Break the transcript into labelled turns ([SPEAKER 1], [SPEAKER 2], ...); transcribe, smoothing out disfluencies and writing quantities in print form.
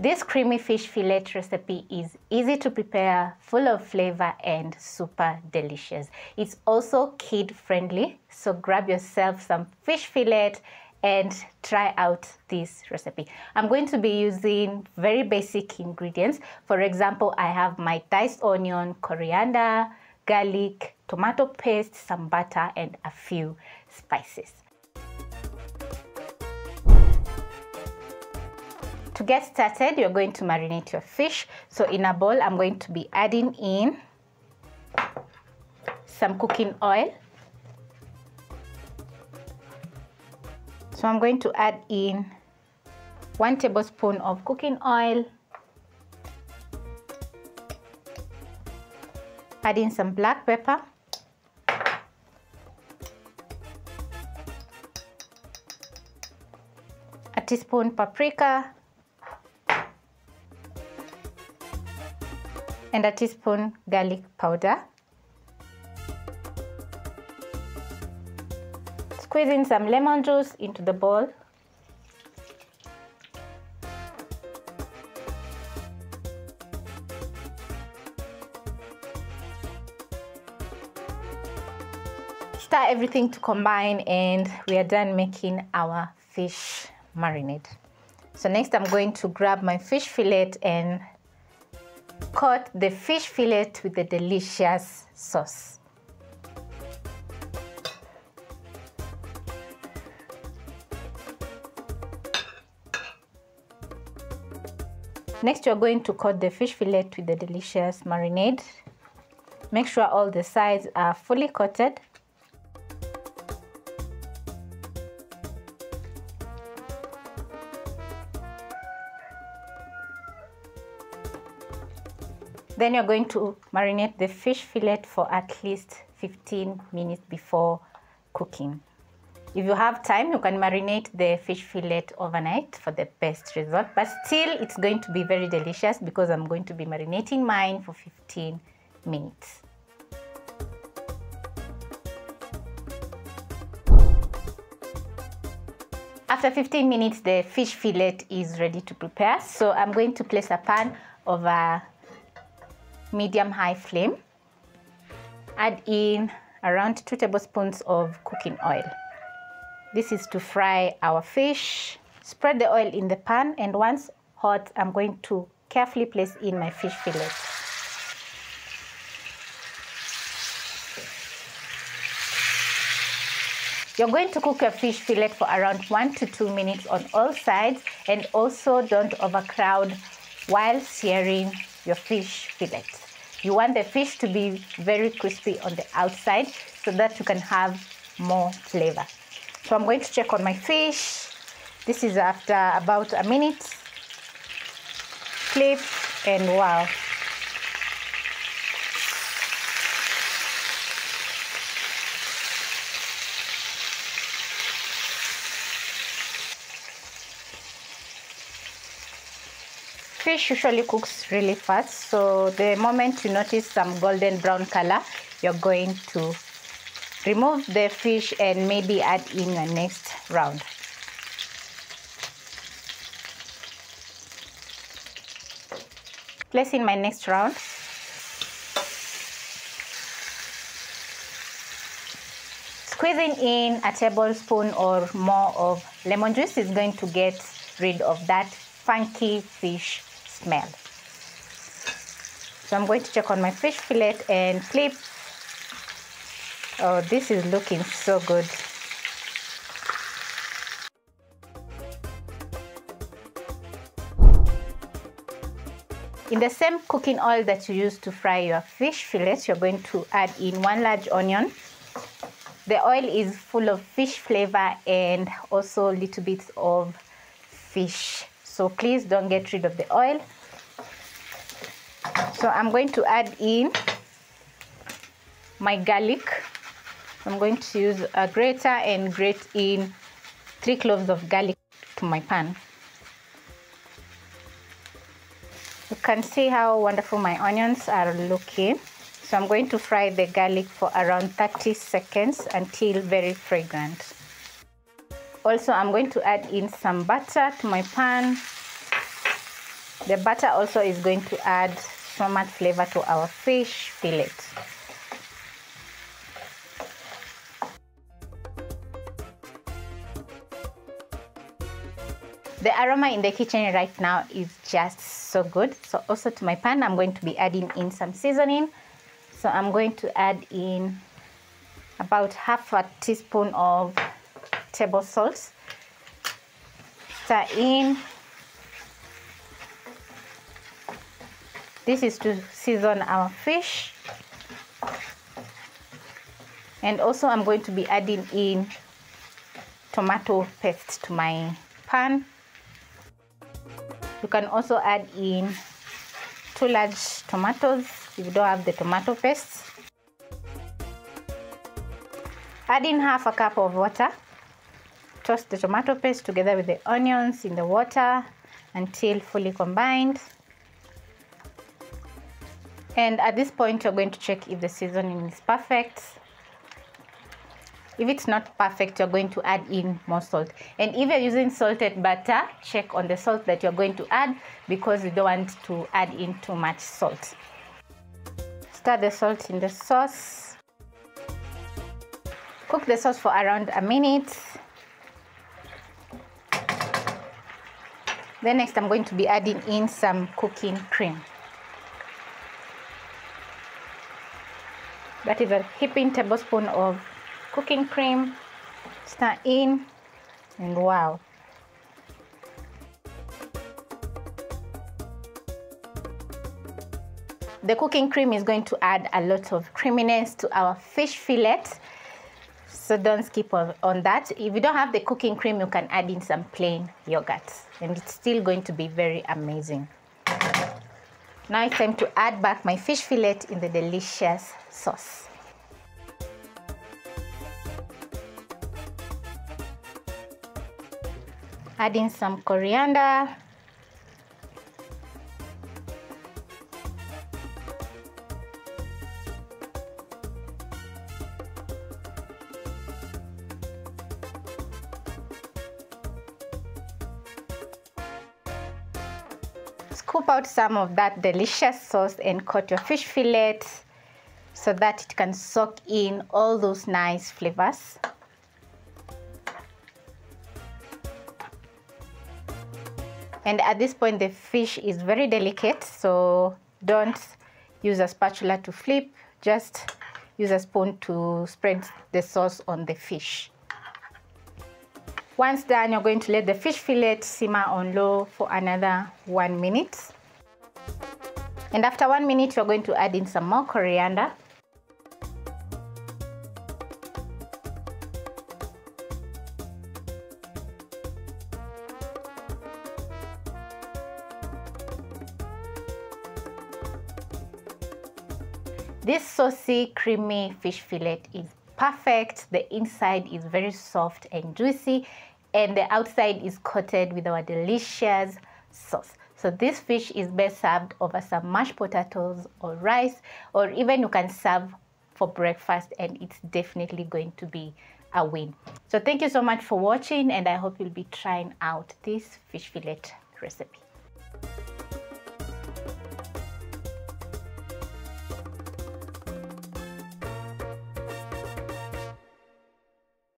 [SPEAKER 1] This creamy fish fillet recipe is easy to prepare, full of flavor and super delicious. It's also kid friendly, so grab yourself some fish fillet and try out this recipe. I'm going to be using very basic ingredients. For example, I have my diced onion, coriander, garlic, tomato paste, some butter and a few spices. To get started, you're going to marinate your fish. So in a bowl, I'm going to be adding in some cooking oil. So I'm going to add in 1 tablespoon of cooking oil. Add in some black pepper. A teaspoon paprika. And a teaspoon garlic powder. Squeeze in some lemon juice into the bowl. Stir everything to combine and we are done making our fish marinade. So next I'm going to grab my fish fillet and coat the fish fillet with the delicious sauce. Next, you're going to coat the fish fillet with the delicious marinade. Make sure all the sides are fully coated. Then you're going to marinate the fish fillet for at least 15 minutes before cooking. If you have time, you can marinate the fish fillet overnight for the best result, but still it's going to be very delicious because I'm going to be marinating mine for 15 minutes. After 15 minutes, the fish fillet is ready to prepare. So I'm going to place a pan over medium-high flame. Add in around 2 tablespoons of cooking oil. This is to fry our fish. Spread the oil in the pan, and once hot, I'm going to carefully place in my fish fillet. You're going to cook your fish fillet for around 1 to 2 minutes on all sides, and also don't overcrowd while searing your fish fillet. You want the fish to be very crispy on the outside so that you can have more flavor. So I'm going to check on my fish. This is after about a minute. Flip, and wow. Fish usually cooks really fast, so the moment you notice some golden brown color, you're going to remove the fish and maybe add in the next round. Place in my next round. Squeezing in a tablespoon or more of lemon juice is going to get rid of that funky fish smell. So I'm going to check on my fish fillet and flip. Oh, this is looking so good. In the same cooking oil that you use to fry your fish fillet, you're going to add in 1 large onion. The oil is full of fish flavor and also little bits of fish. So please don't get rid of the oil. So I'm going to add in my garlic. I'm going to use a grater and grate in 3 cloves of garlic to my pan. You can see how wonderful my onions are looking. So I'm going to fry the garlic for around 30 seconds until very fragrant. Also, I'm going to add in some butter to my pan. The butter also is going to add so much flavor to our fish fillet. The aroma in the kitchen right now is just so good. So also to my pan, I'm going to be adding in some seasoning. So I'm going to add in about half a teaspoon of table salt. Stir in. This is to season our fish. And also I'm going to be adding in tomato paste to my pan. You can also add in 2 large tomatoes if you don't have the tomato paste. Add in half a cup of water. Toss the tomato paste together with the onions in the water until fully combined. And at this point, you're going to check if the seasoning is perfect. If it's not perfect, you're going to add in more salt. And if you're using salted butter, check on the salt that you're going to add because you don't want to add in too much salt. Stir the salt in the sauce. Cook the sauce for around a minute. Then next, I'm going to be adding in some cooking cream. That is a heaping tablespoon of cooking cream. Stir in, and wow. The cooking cream is going to add a lot of creaminess to our fish fillet. So don't skip on that. If you don't have the cooking cream, you can add in some plain yogurt and it's still going to be very amazing. Now it's time to add back my fish fillet in the delicious sauce. Add in some coriander. Scoop out some of that delicious sauce and coat your fish fillet so that it can soak in all those nice flavors. And at this point, the fish is very delicate, so don't use a spatula to flip, just use a spoon to spread the sauce on the fish. Once done, you're going to let the fish fillet simmer on low for another 1 minute. And after 1 minute, you're going to add in some more coriander. This saucy, creamy fish fillet is perfect. The inside is very soft and juicy, and the outside is coated with our delicious sauce. So this fish is best served over some mashed potatoes or rice, or even you can serve for breakfast, and it's definitely going to be a win. So thank you so much for watching, and I hope you'll be trying out this fish fillet recipe.